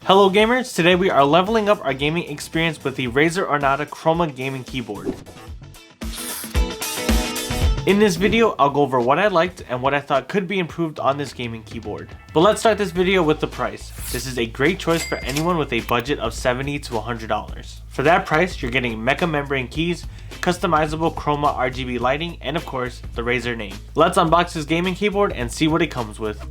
Hello gamers, today we are leveling up our gaming experience with the Razer Ornata Chroma gaming keyboard. In this video, I'll go over what I liked and what I thought could be improved on this gaming keyboard. But let's start this video with the price. This is a great choice for anyone with a budget of $70 to $100. For that price, you're getting mecha membrane keys, customizable chroma RGB lighting, and of course, the Razer name. Let's unbox this gaming keyboard and see what it comes with.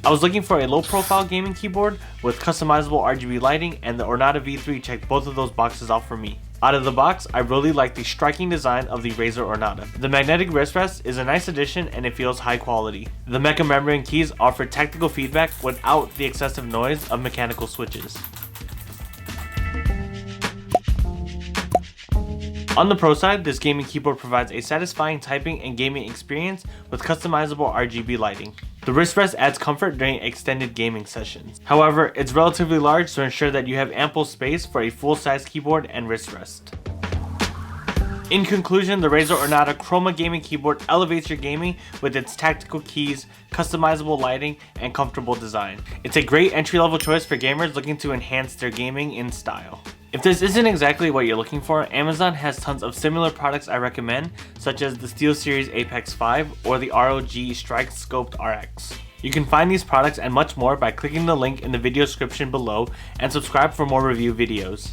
I was looking for a low profile gaming keyboard with customizable RGB lighting, and the Ornata V3 checked both of those boxes off for me. Out of the box, I really like the striking design of the Razer Ornata. The magnetic wrist rest is a nice addition and it feels high quality. The mecha membrane keys offer tactical feedback without the excessive noise of mechanical switches. On the pro side, this gaming keyboard provides a satisfying typing and gaming experience with customizable RGB lighting. The wrist rest adds comfort during extended gaming sessions. However, it's relatively large to ensure that you have ample space for a full-size keyboard and wrist rest. In conclusion, the Razer Ornata Chroma gaming keyboard elevates your gaming with its tactical keys, customizable lighting, and comfortable design. It's a great entry-level choice for gamers looking to enhance their gaming in style. If this isn't exactly what you're looking for, Amazon has tons of similar products I recommend, such as the SteelSeries Apex 5 or the ROG Strike Scoped RX. You can find these products and much more by clicking the link in the video description below and subscribe for more review videos.